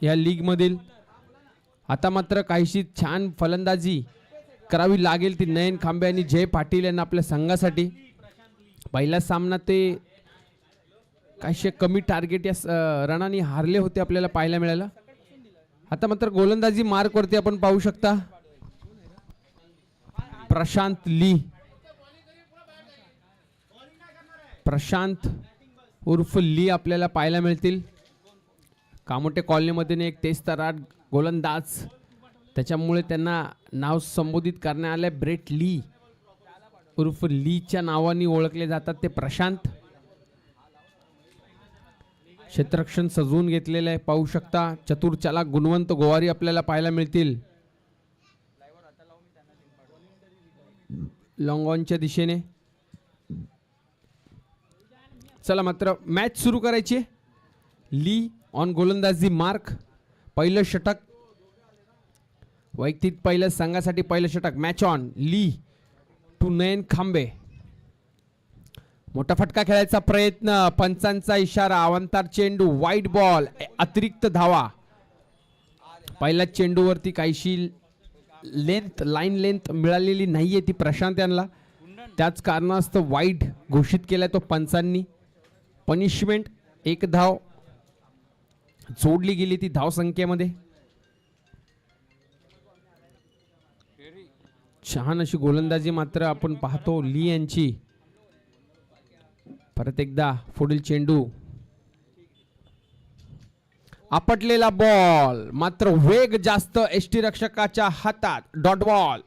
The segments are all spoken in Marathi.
या लीग मधील. आता मात्र काहीशी छान फलंदाजी करावी लागेल ती नयन खांबे आणि जय पाटील यांना आपल्या संघासाठी. पहिला सामना ते काहीशे कमी टार्गेट या रनाने हारले होते आपल्याला पाहायला मिळालं. आता मात्र गोलंदाजी मार्क वरती आपण पाहू शकता प्रशांत ली. प्रशांत उर्फ ली आपल्याला पाहायला मिळतील. कामोटे कॉलनीमध्ये एक तेजतर्रार गोलंदाज, त्याच्यामुळे त्यांना नाव संबोधित करण्यात आले. ब्रेट ली उर्फ लीच्या नावाने ओळखले जातात ते प्रशांत. क्षेत्ररक्षण सजवून घेतलेलं आहे पाहू शकता. चतुर चालाक गुणवंत गोवारी आपल्याला पाहायला मिळतील लॉंग ऑनच्या दिशेने. चला मात्र मॅच सुरू करायची. ली ऑन गोलंदाजी मार्क. पहिलं षटक वैयक्तिक पहिलं संघासाठी पहिलं षटक. Match on. ली टू नयन खांबे. मोठा फटका खेळायचा प्रयत्न. पंचांचा इशारा. अवंतार चेंडू. वाईट बॉल. अतिरिक्त धावा. पहिल्या चेंडूवरती काहीशी लाईन लेंथ मिळालेली नाहीये ती प्रशांत यांना. त्याच कारणास्तव वाईड घोषित केलाय तो पंचांनी. पनिशमेंट. एक धाव जोडली गेली ती धाव संख्येमध्ये. छान अशी गोलंदाजी मात्र आपण पाहतो ली यांची. परत एकदा पुढील चेंडू. आपटलेला बॉल मात्र वेग जास्त एसटी रक्षकाच्या हातात. Dot ball.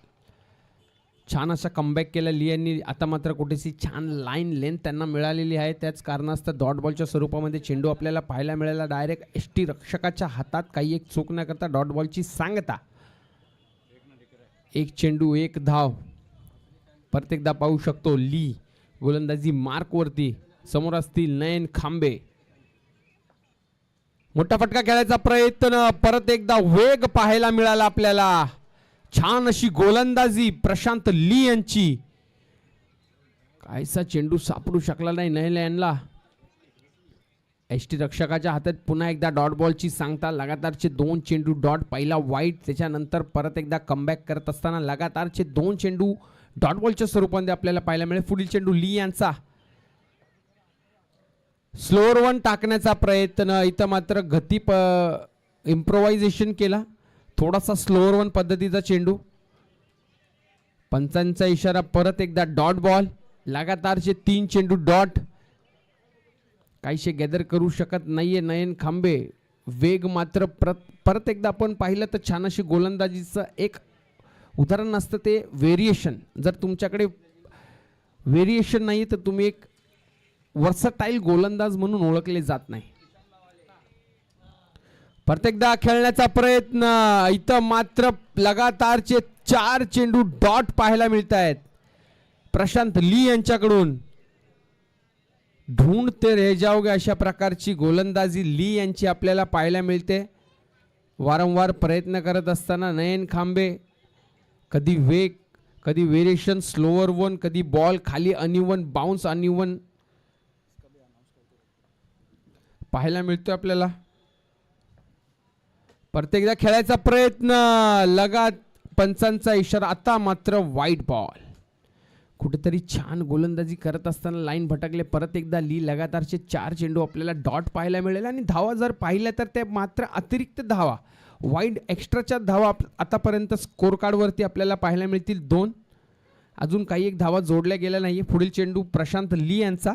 छान असा कमबॅक केला ली यांनी. आता मात्र कुठेशी छान लाईन लेंथ त्यांना मिळालेली आहे. त्याच कारणास्तव डॉट बॉलच्या स्वरूपामध्ये चेंडू आपल्याला पाहायला मिळाला. डायरेक्ट एसटी रक्षकाच्या हातात. काही एक चूक न करता डॉट बॉलची सांगता. एक चेंडू एक धाव. परत एकदा पाहू शकतो ली गोलंदाजी मार्क वरती. समोर असतील नयन खांबे. मोठा फटका खेळायचा प्रयत्न. परत एकदा वेग पाहायला मिळाला आपल्याला. छान अशी गोलंदाजी प्रशांत ली यांची. काहीसा चेंडू सापडू शकला नाही नयन यांना. एसटी रक्षकाच्या हातात पुन्हा एकदा डॉट बॉलची सांगता. लगातारचे 2 चेंडू डॉट. पहिला वाईट. त्याच्यानंतर परत एकदा कमबॅक करत असताना लगातारचे 2 चेंडू डॉट बॉलच्या स्वरूपामध्ये आपल्याला पाहायला मिळेल. पुढील चेंडू ली यांचा. स्लोअर वन टाकण्याचा प्रयत्न. इथं मात्र गती इम्प्रोव्हायझेशन केला. थोडासा स्लोअर वन पद्धतीचा चेंडू. पंचांचा इशारा. परत एकदा डॉट बॉल. लगातारचे 3 चेंडू डॉट. काहीशे गॅदर करू शकत नाहीये नयन खांबे. वेग मात्र परत एकदा आपण पाहिलं तर छान अशी गोलंदाजीचं एक उदाहरण असतं ते व्हेरिएशन. जर तुमच्याकडे व्हेरिएशन नाही तर तुम्ही एक वर्सटाईल गोलंदाज म्हणून ओळखले जात नाही. परत एकदा खेळण्याचा प्रयत्न. इथं मात्र लगातारचे 4 चेंडू डॉट पाहायला मिळत आहेत प्रशांत ली यांच्याकडून. ढूंढते रह जाओगे अशा प्रकारची गोलंदाजी ली यांची आपल्याला पाहायला मिळते. वारंवार प्रयत्न करत असताना नयन खांबे. कधी वेग, कधी व्हेरिएशन, स्लोअर वन, कधी बॉल खाली अनइवन, बाउन्स अनइवन पाहायला मिळतोय आपल्याला. परत एकदा खेळायचा प्रयत्न. लगात पंचांचा इशारा. आता मात्र वाईट बॉल. कुठेतरी छान गोलंदाजी करत असताना लाईन भटकले. परत एकदा ली. लगातारचे 4 चेंडू आपल्याला डॉट पाहायला मिळेल. आणि धावा जर पाहिल्या तर ते मात्र अतिरिक्त धावा. वाईड एक्स्ट्राच्या धावा आतापर्यंत स्कोर कार्डवरती आपल्याला पाहायला मिळतील 2. अजून काही एक धावा जोडल्या गेल्या नाही. पुढील चेंडू प्रशांत ली यांचा.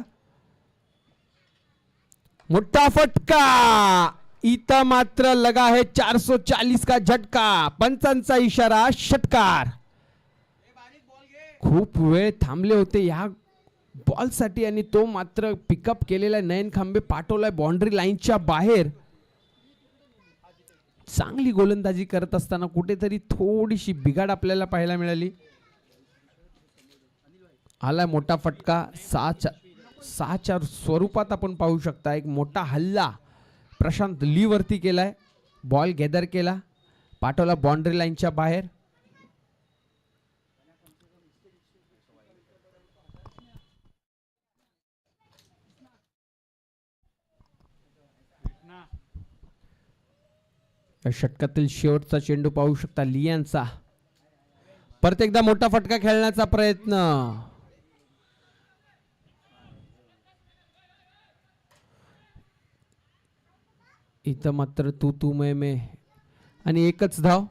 मोठा फटका. इथं मात्र लगा है 440 का झटका. पंचांचा इशारा. षटकार. खूप वेळ थांबले होते या बॉलसाठी आणि तो मात्र पिकअप केलेला नयन खांबे. पाठवलाय बाउंड्री लाईनच्या बाहेर. चांगली गोलंदाजी करत असताना कुठेतरी थोडीशी बिघाड आपल्याला पाहायला मिळाली. आला मोठा फटका. 6च्या स्वरूपात आपण पाहू शकता. एक मोठा हल्ला प्रशांत ली वरती केलाय. बॉल गॅदर केला. पाठवला बाउंड्री लाईनच्या बाहेर. या षटकातील शेवटचा चेंडू पाहू शकता लियांचा. परत एकदा मोठा फटका खेळण्याचा प्रयत्न. इथं मात्र तू मैं आणि एकच धाव.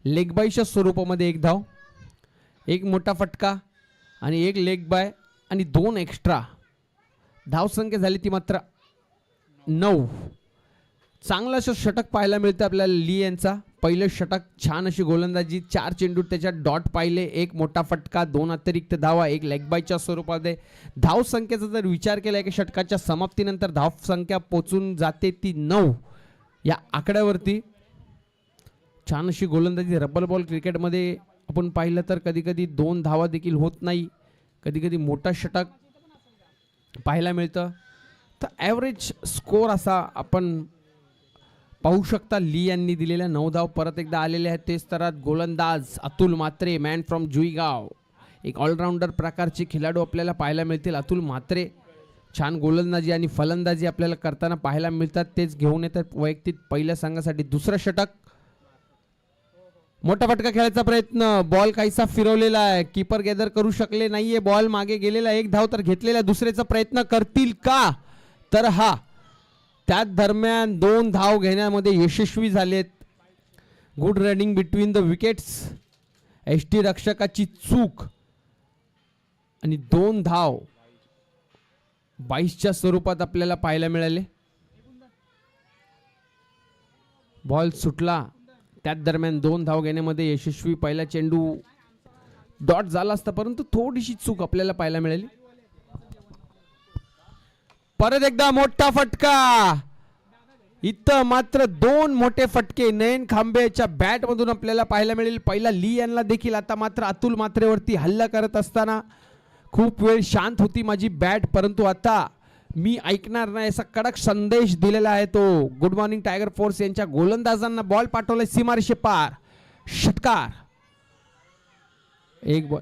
लेग बायच्या स्वरूपामध्ये एक धाव, एक मोठा फटका आणि एक लेग बाय आणि 2 एक्स्ट्रा. धाव संख्या झाली ती मात्र 9. चांगलं असं षटक पाहायला मिळतं आपल्याला ली यांचा. पहिलं षटक, छान अशी गोलंदाजी, 4 चेंडू त्याच्यात डॉट पाहिले, एक मोठा फटका, 2 अतिरिक्त धावा, एक लेग बायच्या स्वरूपामध्ये. धाव संख्येचा जर विचार केला की षटकाच्या समाप्तीनंतर धाव संख्या पोचून जाते ती 9 या आकड्यावरती. छान अशी गोलंदाजी. रबर बॉल क्रिकेटमध्ये आपण पाहिलं तर कधी कधी 2 धावा देखील होत नाही, कधी कधी मोठा षटक पाहायला मिळतं. तर ॲव्हरेज स्कोर असा आपण पाहू शकता. ली यांनी दिलेल्या 9 धाव परत एकदा आलेले आहेत. तेच स्तरात गोलंदाज अतुल म्हात्रे, मॅन फ्रॉम जुईगाव. एक ऑलराऊंडर प्रकारचे खेळाडू आपल्याला पाहायला मिळतील. अतुल म्हात्रे छान गोलंदाजी आणि फलंदाजी आपल्याला करताना पाहायला मिळतात. तेच घेऊन येतात वैयक्तिक पहिल्या संघासाठी. दुसरं षटक, मोठा फटका खेळायचा प्रयत्न. बॉल काहीसा फिरवलेला आहे, कीपर गॅदर करू शकले नाहीये. बॉल मागे गेलेला, एक धाव तर घेतलेला. दुसऱ्याचा प्रयत्न करतील का, तर हा त्याच दरम्यान 2 धाव घेण्यामध्ये यशस्वी झालेत. Good running between the wickets. एसटी रक्षकाची चूक आणि 2 धाव 22च्या स्वरूपात आपल्याला पाहायला मिळाले. बॉल सुटला, त्याच दरम्यान 2 धाव घेण्यामध्ये यशस्वी. पहिला चेंडू डॉट झाला असता परंतु थोडीशी चूक आपल्याला पाहायला मिळाली. परत एकदा मोठा फटका. इथं मात्र 2 मोठे फटके नयन खांबेच्या बॅट मधून आपल्याला पाहायला मिळेल. पहिला ली यांना देखील, आता मात्र अतुल म्हात्रेवरती हल्ला करत असताना खूप वेळ शांत होती माझी बॅट, परंतु आता मी ऐकणार नाही असा कडक संदेश दिलेला आहे तो. गुड मॉर्निंग टायगर फोर्स यांच्या गोलंदाजांना. बॉल पाठवलाय सीमारेषे पार. षटकार. एक बॉल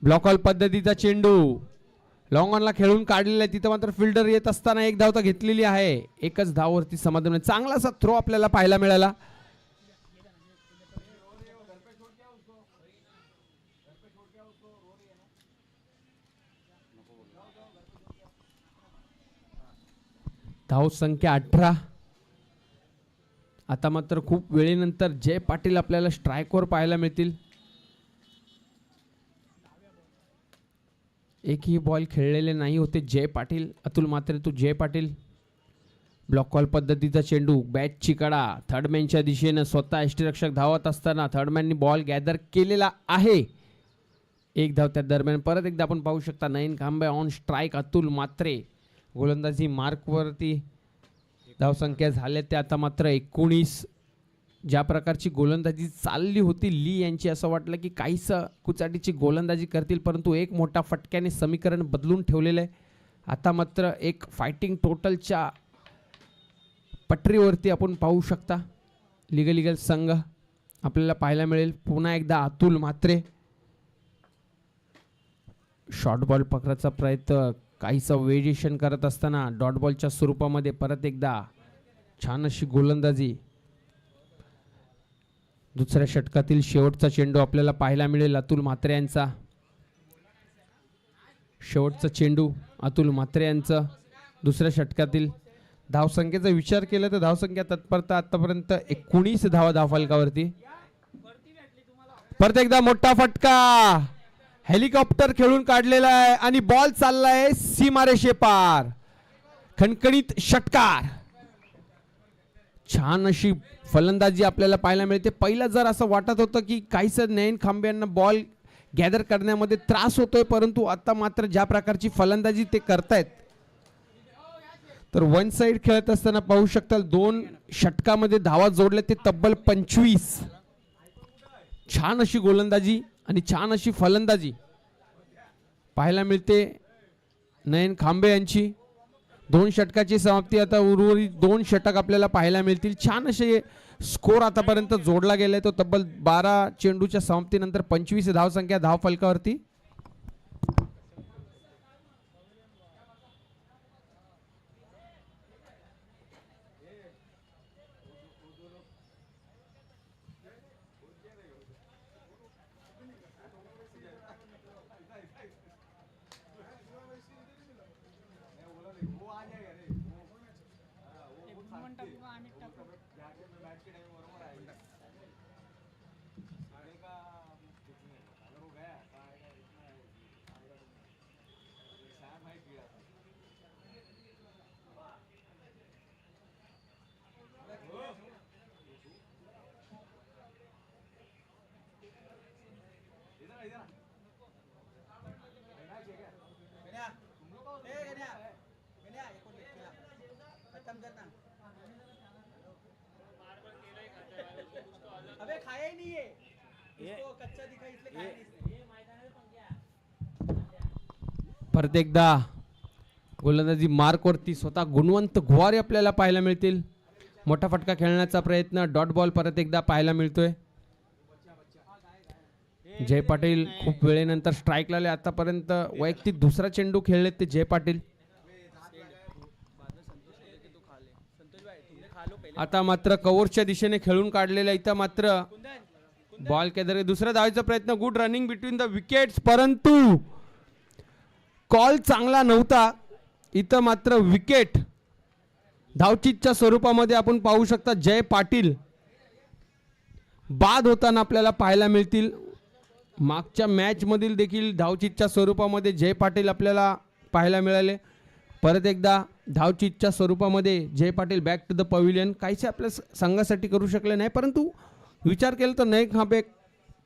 ब्लॉक ऑल पद्धतीचा चेंडू लॉंग ऑनला खेळून काढलेला आहे. तिथं मात्र फिल्डर येत असताना एक धाव तर घेतलेली आहे. एकच धाववरती समाधान. चांगला असा थ्रो आपल्याला पाहायला मिळाला. धाव संख्या 18. आता मात्र खूप वेळेनंतर जय पाटील आपल्याला स्ट्राईकवर पाहायला मिळतील. एकही बॉल खेळलेले नाही होते जय पाटील. अतुल म्हात्रे तू जय पाटील. ब्लॉक कॉल पद्धतीचा चेंडू, बॅटची कडा थर्डमॅनच्या दिशेनं. स्वतः यष्टीरक्षक धावत असताना थर्डमॅननी बॉल गॅदर केलेला आहे. एक धाव त्या दरम्यान. परत एकदा आपण पाहू शकता नयन खांबे ऑन स्ट्राईक. अतुल म्हात्रे गोलंदाजी मार्कवरती. धावसंख्या झाल्या त्या आता मात्र 19. ज्या प्रकारची गोलंदाजी चालली होती ली यांची, असं वाटलं की काहीसं कुचाटीची गोलंदाजी करतील, परंतु एक मोठा फटक्याने समीकरण बदलून ठेवलेलं आहे. आता मात्र एक फायटिंग टोटलच्या पटरीवरती आपण पाहू शकता. लिगल संघ आपल्याला पाहायला मिळेल. पुन्हा एकदा अतुल म्हात्रे शॉर्ट बॉल पकडायचा प्रयत्न, काहीसं व्हेरिएशन करत असताना डॉट बॉलच्या स्वरूपामध्ये परत एकदा छान अशी गोलंदाजी. दुसऱ्या षटकातील शेवटचा चेंडू आपल्याला पाहायला मिळेल अतुल म्हात्रे यांचा. शेवटचा चेंडू अतुल म्हात्रे यांचा. दुसऱ्या षटकातील धावसंख्येचा विचार केला तर धावसंख्या तत्परता आतापर्यंत 19 धावा धावफलकावरती. परत एकदा मोठा फटका. हेलिकॉप्टर खेळून काढलेला आहे आणि बॉल चाललाय सीमारेषे पार. खणखणीत षटकार. छान अशी फलंदाजी आपल्याला पाहायला मिळते. पहिला जर असं वाटत होतं की काहीसं नयन खांबे यांना बॉल गॅदर करण्यामध्ये त्रास होतोय, परंतु आता मात्र ज्या प्रकारची फलंदाजी ते करतायत तर वन साइड खेळत असताना पाहू शकता 2 षटकामध्ये धावा जोडल्या ते तब्बल 25. छान अशी गोलंदाजी आणि छान अशी फलंदाजी पाहायला मिळते नयन खांबे यांची. 2 षटकाची समाप्ती. आता उर्वरित 2 षटक आपल्याला पाहायला मिळतील. छान असे स्कोर आतापर्यंत जोडला गेलाय तो तब्बल 12 चेंडूच्या समाप्तीनंतर 25 धावसंख्या धाव फलकावरती. परत एकदा गोलंदाजी मार्कवरती स्वतः गुणवंत गुवारी आपल्याला पाहायला मिळतील. मोठा फटका खेळण्याचा प्रयत्न, डॉट बॉल परत एकदा पाहायला मिळतोय. जय पाटील खूप वेळेनंतर स्ट्राईक लागले. आतापर्यंत वैयक्तिक दुसरा चेंडू खेळलेत ते जय पाटील. आता मात्र कव्हरच्या दिशेने खेळून काढलेला, इथं मात्र बॉल केदारे दुसऱ्या धावायचा प्रयत्न, good running between the wickets, परंतु कॉल चांगला नव्हता. इथं मात्र विकेट धावचीतच्या स्वरूपामध्ये आपण पाहू शकता जय पाटील बाद होताना आपल्याला पाहायला मिळतील. मागच्या मॅच मधील देखील धावचीतच्या स्वरूपामध्ये जय पाटील आपल्याला पाहायला मिळाले. परत एकदा धावचीतच्या स्वरूपामध्ये Jay Patil back to the pavilion. काहीसे आपल्या संघासाठी करू शकले नाही, परंतु विचार केला तर नयन खांबे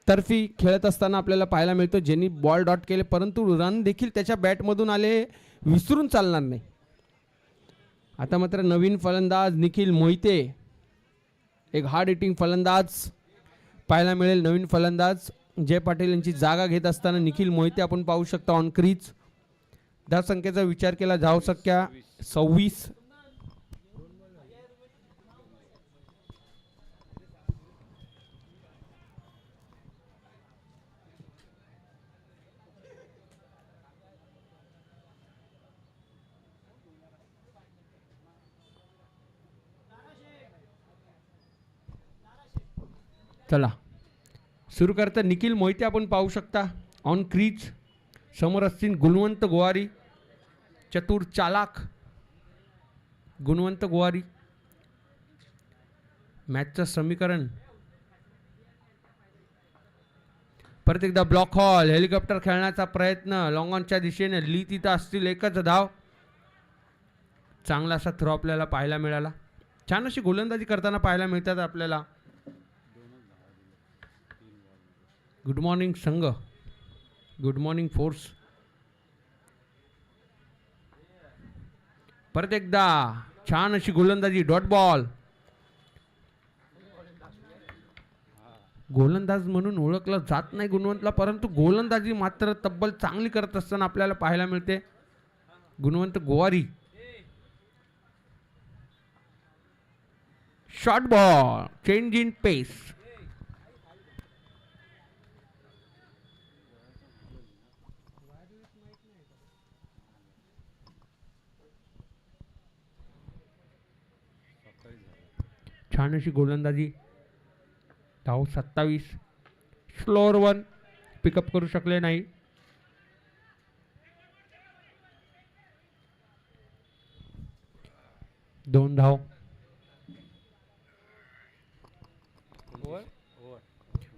तर्फी खेळत असताना आपल्याला पाहायला मिळतो ज्यांनी बॉल डॉट केले, परंतु रन देखील त्याच्या बॅटमधून आले, विसरून चालणार नाही. आता मात्र नवीन फलंदाज निखिल मोहिते, एक हार्ड हिटिंग फलंदाज पाहायला मिळेल. नवीन फलंदाज जय पाटील यांची जागा घेत असताना निखिल मोहिते आपण पाहू शकता ऑन क्रीज. धावसंख्येचा विचार केला, धावसंख्या 26. चला सुरू करता निखिल मोहिते आपण पाहू शकता ऑन क्रीज. समोर असतील गुणवंत गोवारी, चतुर चालाक गुणवंत गोवारी. मॅचचं समीकरण परत एकदा ब्लॉक हॉल, हेलिकॉप्टर खेळण्याचा प्रयत्न लॉंग ऑनच्या दिशेने. ली तिथं असतील, एकच धाव. चांगला असा थ्रो आपल्याला पाहायला मिळाला. छान अशी गोलंदाजी करताना पाहायला मिळतात आपल्याला. गुड मॉर्निंग संघ, गुड मॉर्निंग फोर्स. परत एकदा छान अशी गोलंदाजी, डॉट बॉल. गोलंदाज म्हणून ओळखला जात नाही गुणवंतला, परंतु गोलंदाजी मात्र तब्बल चांगली करत असताना आपल्याला पाहायला मिळते Gunwant Gowari. Short ball, change in pace. छान अशी गोलंदाजी, धाव 27. स्लोअर वन पिकअप करू शकले नाही. दोन धाव.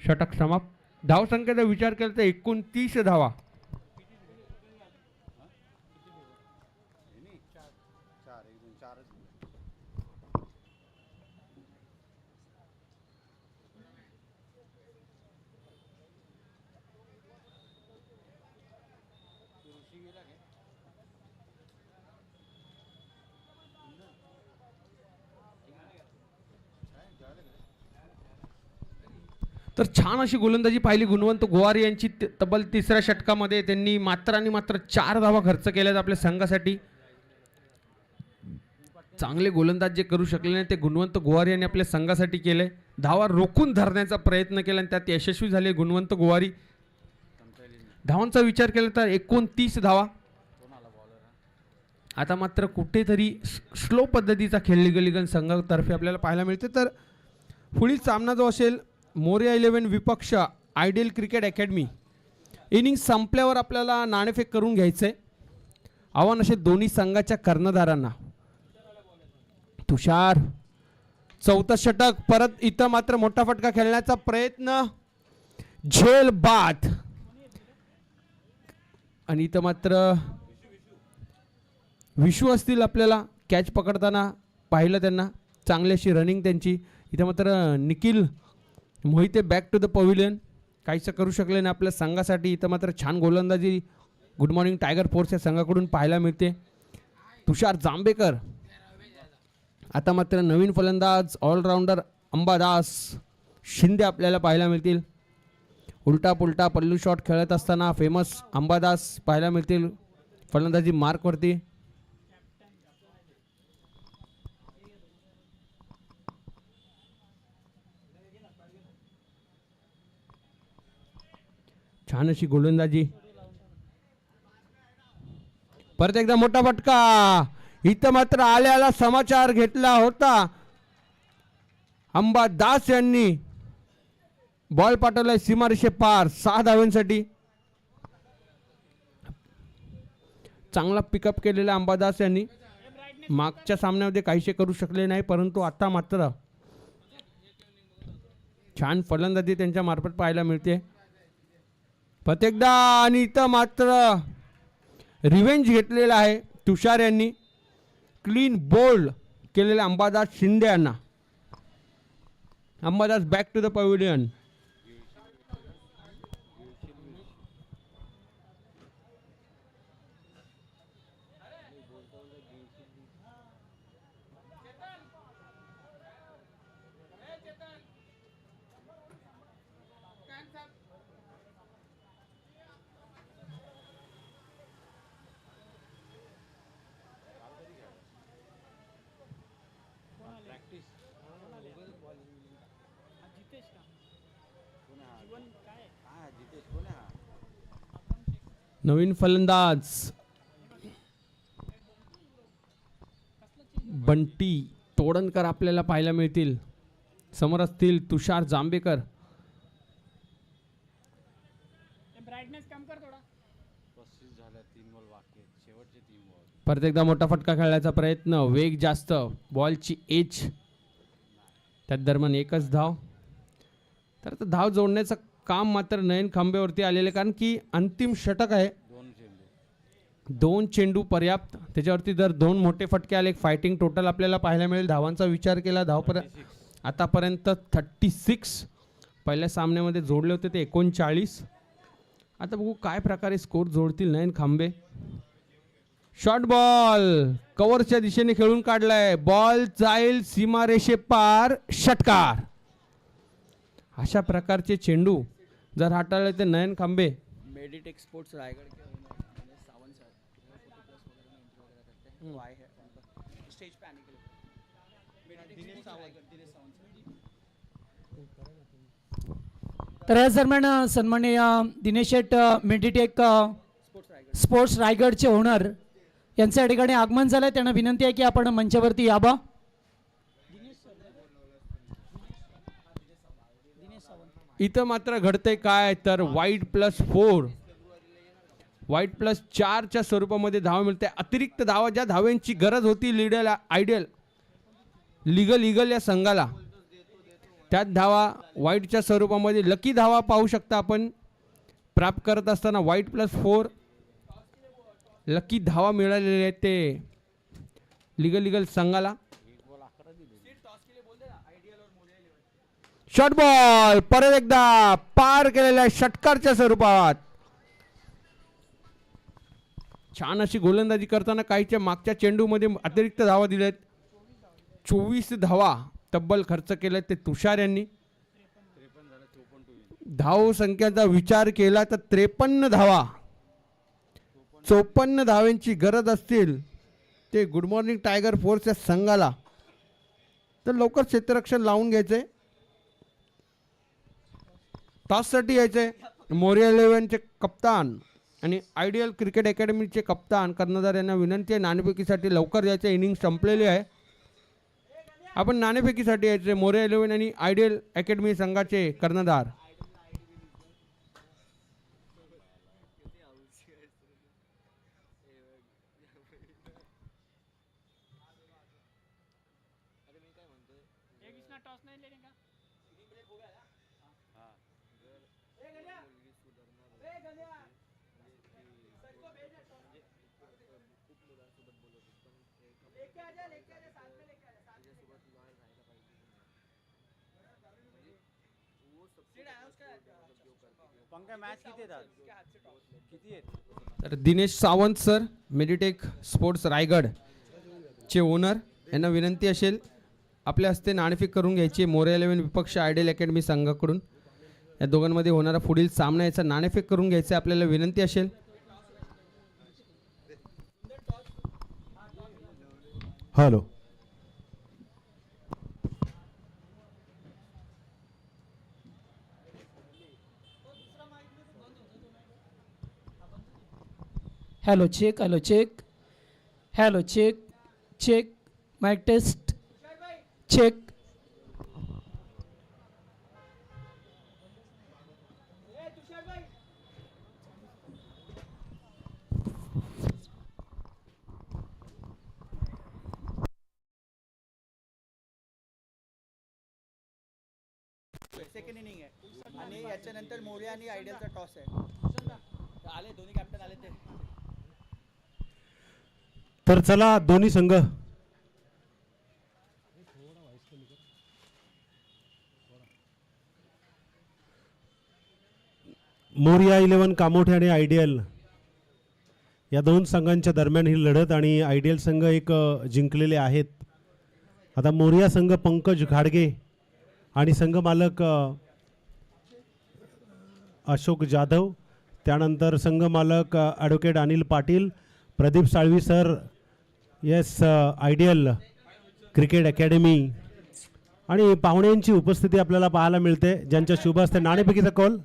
षटक समाप्त. धाव संख्येचा विचार केला तर 29 धावा. तर छान अशी गोलंदाजी पाहिली गुणवंत गोवारी यांची. तब्बल तिसऱ्या षटकामध्ये त्यांनी मात्र आणि मात्र 4 धावा खर्च केल्यात आपल्या संघासाठी. चांगले गोलंदाज जे करू शकले नाही ते गुणवंत गोवारी यांनी आपल्या संघासाठी केले. धावा रोखून धरण्याचा प्रयत्न केला आणि त्यात यशस्वी झाले गुणवंत गोवारी. धावांचा विचार केला तर 29 धावा. आता मात्र कुठेतरी स्लो पद्धतीचा खेळ लिगन संघातर्फे आपल्याला पाहायला मिळते. तर पुढील सामना जो असेल मोरया 11 विपक्ष आयडियल क्रिकेट अकॅडमी. इनिंग संपल्यावर आपल्याला नाणेफेक करून घ्यायचंय. आव्हान असे दोन्ही संघाच्या कर्णधारांना. तुषार चौथा षटक. परत इथं मात्र मोठा फटका खेळण्याचा प्रयत्न. झेल बाद. आणि इथं मात्र विशू असतील आपल्याला कॅच पकडताना पाहिलं त्यांना. चांगली अशी रनिंग त्यांची. इथं मात्र Nikhil Mohite back to the pavilion. काहीच करू शकले नाही आपल्या संघासाठी. इथं मात्र छान गोलंदाजी गुड मॉर्निंग टायगर फोर्स या संघाकडून पाहायला मिळते. तुषार जांभेकर. आता मात्र नवीन फलंदाज ऑलराऊंडर अंबादास शिंदे आपल्याला पाहायला मिळतील. उलटा पुलटा पल्लू शॉट खेळत असताना फेमस अंबादास पाहायला मिळतील फलंदाजी मार्कवरती. छान अशी गोलंदाजी. परत एकदा मोठा फटका. इथं मात्र आल्याला समाचार घेतला होता. अंबादास यांनी बॉल पाठवलाय सीमारेषे पार 6 धावांसाठी. चांगला पिकअप केलेला अंबादास यांनी. मागच्या सामन्यामध्ये काहीशे करू शकले नाही परंतु आता मात्र छान फलंदाजी त्यांच्या मार्फत पाहायला मिळते. प्रत्येकदा आणि इथं मात्र रिव्हेंज घेतलेला आहे तुषार यांनी. क्लीन बोल्ड केलेला अंबादास शिंदे यांना. Ambadas back to the pavilion. नवीन फलंदाज बंटी तोडणकर आपल्याला पाहायला मिळतील. समोर असतील तुषार जांभेकर. परत एकदा मोठा फटका खेळण्याचा प्रयत्न. वेग जास्त, बॉलची एज, त्यात दरम्यान एकच धाव. तर आता धाव जोडण्याचं काम मात्र नयन खांबेवरती आलेले कारण की अंतिम षटक आहे. 2 चेंडू पर्याप्त. त्याच्यावरती जर 2 मोठे फटके आले फायटिंग टोटल आपल्याला पाहायला मिळेल. धावांचा विचार केला आतापर्यंत 36 पहिल्या सामन्यामध्ये जोडले होते ते 39. आता बघू काय प्रकारे स्कोर जोडतील नयन खांबे. शॉर्ट बॉल कव्हरच्या दिशेने खेळून काढलाय. बॉल जाईल सीमारेषे पार. षटकार. अशा प्रकारचे चेंडू जर हाताळले ते नयन खांबे. मेडिटेक स्पोर्ट्स रायगढ़ के सावन सर स्टेज पे आने के लिए दिनेश सावंत तर याच दरम्यान सन्माननीय दिनेश शेठ मेडिटेक स्पोर्ट्स रायगडचे ओनर यांच्या ठिकाणी आगमन झालंय. त्यांना विनंती आहे की आपण मंचावरती यावं. इथं मात्र घडतंय काय तर वाईट +4 वाईट +4च्या स्वरूपामध्ये धावा मिळते. अतिरिक्त धावा ज्या धाव्यांची गरज होती आयडियल लीगल या संघाला त्यात धावा वाईटच्या स्वरूपामध्ये लकी धावा पाहू शकता आपण प्राप्त करत असताना. वाईट +4 लकी धावा मिळालेले आहेत ते लीगल संघाला. शॉर्ट बॉल परत एकदा पार केलेल्या षटकारच्या स्वरूपात. छान अशी गोलंदाजी करताना काहीच्या मागच्या चेंडूमध्ये अतिरिक्त धावा दिल्यात. 24 धावा तब्बल खर्च केलेत ते तुषार यांनी. धाव संख्येचा विचार केला तर 53 धावा 54 धावांची गरज असतील ते गुड मॉर्निंग टायगर फोर्स या संघाला, तर लवकर क्षेत्ररक्षण लावून घ्यायचे. टॉससाठी यायचे. मोरिया 11चे कप्तान आणि आयडियल क्रिकेट अकॅडमीचे कप्तान कर्णधार यांना विनंती आहे नाणेफेकीसाठी लवकर जायचे. इनिंग संपलेली आहे. आपण नाणेफेकीसाठी यायचे. मोरिया 11 आणि आयडियल अकॅडमी संघाचे कर्णधार. मॅच किती येतात किती आहेत? तर Dinesh Sawant sir, Meditech sports Raigad चे ओनर, यांना विनंती असेल आपल्या हस्ते नाणेफेक करून घ्यायची. मोरिया 11 विपक्ष आयडियल अकॅडमी संघाकडून. या दोघांमध्ये होणारा पुढील सामना याचा नाणेफेक करून घ्यायचा आपल्याला विनंती असेल. Hello. Hello check, hello check, hello check, check, mic test, check. Second inning आहे आणि याच्यानंतर मोरिया आणि आयडियलचा टॉस आहे. आले दोन्ही कॅप्टन आले ते. तर चला दोन्ही संघ मोरिया 11 कामोठे आणि आयडियल या दोन संघांच्या दरम्यान ही लढत आणि आयडियल संघ एक जिंकलेले आहेत. आता मोरिया संघ पंकज घाडगे आणि संघ मालक अशोक जाधव, त्यानंतर संघ मालक advocate Anil Patil, Pradeep Salvi sir, yes ideal cricket academy आणि पाहुण्यांची उपस्थिती आपल्याला पाहायला मिळते ज्यांच्या शुभ हस्ते नाणेफेकीचा call.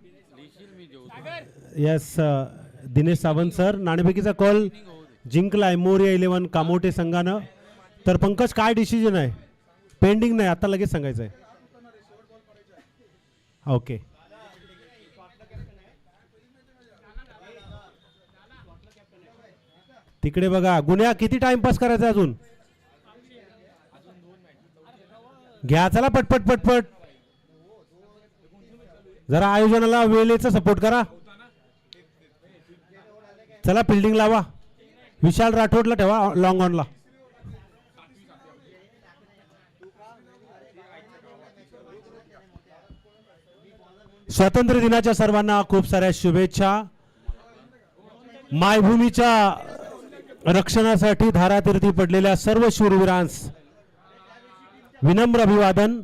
Yes Dinesh Sawant sir, नाणेफेकीचा कॉल जिंकलाय मोरिया 11 कामोठे संघानं. तर पंकज काय डिसिजन आहे? पेंडिंग नाही, आता लगेच सांगायचं आहे. ओके. तिकडे बघा गुन्ह्या, किती टाइमपास करायचा अजून? घ्या चला पटपट पटपट. जरा आयोजनाला वेळेचा सपोर्ट करा. चला फिल्डिंग लावा. विशाल राठोडला ठेवा लॉंग ऑनला. स्वातंत्र्य दिनाच्या सर्वांना खूप साऱ्या शुभेच्छा. मायभूमीच्या रक्षणासाठी धारातीर्थी पडलेल्या सर्व शूरवीरांस विनम्र अभिवादन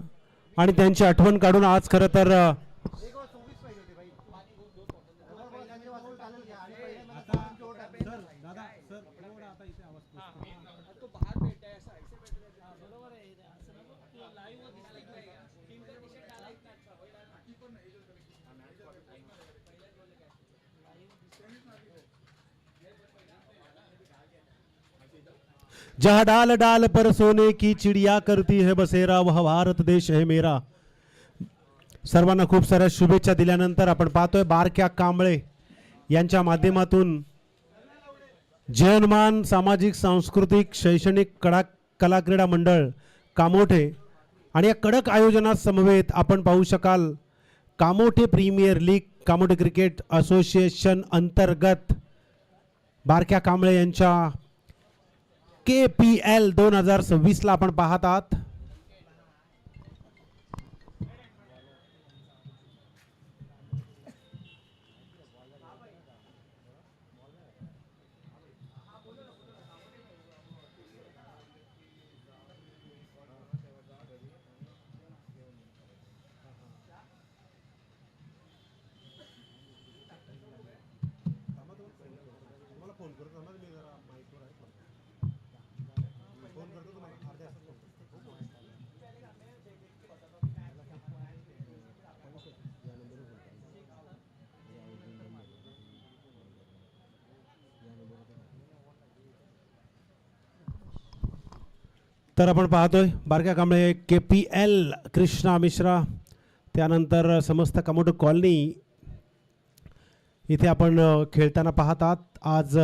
आणि त्यांची आठवण काढून आज खरं तर जहाँ डाल डाल पर सोने की चिड़िया करती है बसेरा वह भारत देश है मेरा. सर्वांना खूप साऱ्या शुभेच्छा दिल्यानंतर आपण पाहतोय बारक्या कांबळे यांच्या माध्यमातून जयनमान सामाजिक सांस्कृतिक शैक्षणिक कला क्रीडा मंडळ कामोठे आणि या कडक आयोजनात समवेत आपण पाहू शकाल Kamothe premier league Kamothe cricket association अंतर्गत बारक्या कांबळे यांच्या KPL 2026 ला आपण पाहत आहात. तर आपण पाहतोय बारक्या कांबळे KPL कृष्णा मिश्रा, त्यानंतर समस्त कामोठे कॉलनी इथे आपण खेळताना पाहतात. आज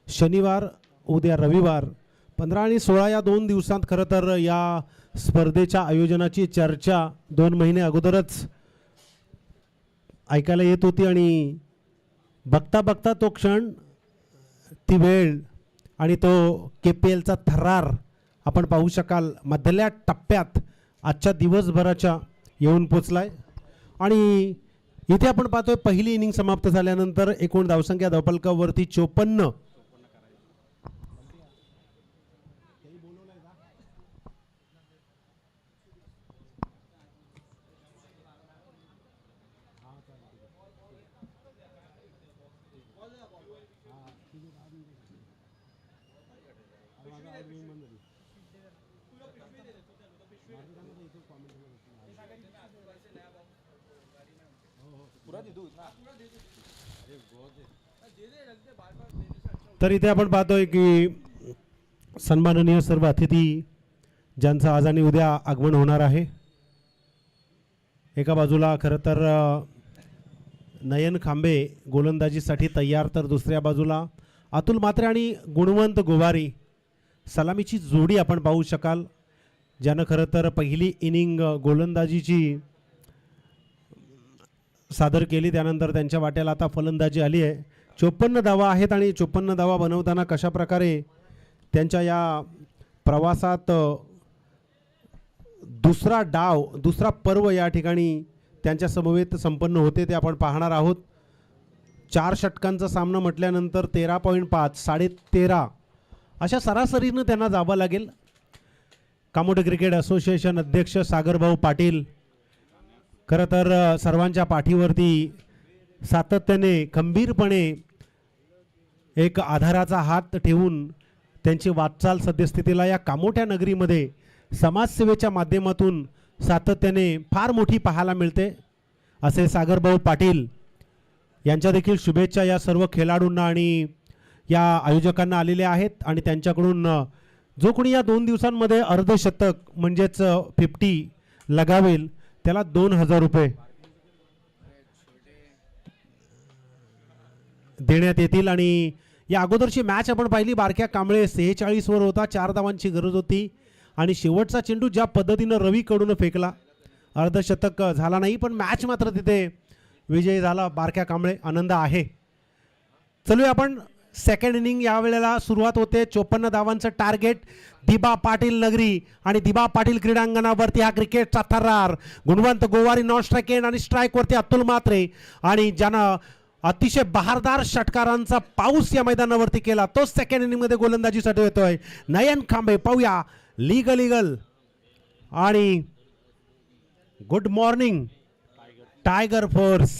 शनिवार, उद्या रविवार, 15 आणि 16 या 2 दिवसांत खरं तर या स्पर्धेच्या आयोजनाची चर्चा 2 महिने अगोदरच ऐकायला येत होती आणि बघता बघता तो क्षण, ती वेळ आणि तो KPLचा थरार आपण पाहू शकाल मधल्या टप्प्यात आजच्या दिवसभराच्या येऊन पोचलाय. आणि इथे आपण पाहतोय पहिली इनिंग समाप्त झाल्यानंतर एकूण धावसंख्या धावफलकावरती 54. तर इथे आपण पाहतोय की सन्माननीय सर्व अतिथी ज्यांचं आज आणि उद्या आगमन होणार आहे. एका बाजूला खरं तर नयन खांबे गोलंदाजीसाठी तयार, तर दुसऱ्या बाजूला अतुल म्हात्रे आणि गुणवंत गोवारी सलामीची जोडी आपण पाहू शकाल, ज्यानं खरं तर पहिली इनिंग गोलंदाजीची सादर केली. त्यानंतर त्यांच्या वाट्याला आता फलंदाजी आली आहे. 54 धावा आहेत आणि 54 धावा बनवताना कशा प्रकारे त्यांच्या या प्रवासात दुसरा डाव, दुसरा पर्व या ठिकाणी त्यांच्या समवेत संपन्न होते ते आपण पाहणार आहोत. 4 षटकांचा सामना म्हटल्यानंतर 13.5, 13.5 अशा सरासरीनं त्यांना जावं लागेल. कामोठे क्रिकेट असोसिएशन अध्यक्ष सागरभाऊ पाटील खरं तर सर्वांच्या पाठीवरती सातत्याने खंबीरपणे एक आधाराचा हात ठेवून त्यांची वाटचाल सद्यस्थितीला या कामोठ्या नगरीमध्ये समाजसेवेच्या माध्यमातून सातत्याने फार मोठी पाहायला मिळते. असे सागरभाऊ पाटील यांच्या देखील शुभेच्छा या सर्व खेळाडूंना आणि या आयोजकांना आलेल्या आहेत. आणि त्यांच्याकडून जो कोणी या 2 दिवसांमध्ये अर्धशतक म्हणजेच 50 लगावेल त्याला 2000 रुपये देण्यात येतील. आणि या अगोदरची मॅच आपण पाहिली, बारक्या कांबळे 46 वर होता, 4 धावांची गरज होती आणि शेवटचा चेंडू ज्या पद्धतीनं रवीकडून फेकला, अर्धशतक झाला नाही पण मॅच मात्र तिथे विजयी झाला बारक्या कांबळे. आनंद आहे. चलूया आपण सेकंड इनिंग. यावेळेला सुरुवात होते. 54 धावांचं टार्गेट दिबा पाटील नगरी आणि दिबा पाटील क्रीडांगणावरती हा क्रिकेटचा थरार. गुणवंत गोवारी नॉन स्ट्राईक एंड आणि स्ट्राईकवरती अतुल म्हात्रे, आणि ज्यानं अतिशय बहारदार षटकारांचा पाऊस या मैदानावरती केला तो सेकंड इनिंगमध्ये गोलंदाजीसाठी येतोय नयन खांबे. पाहूया लीगल आणि good morning tiger force,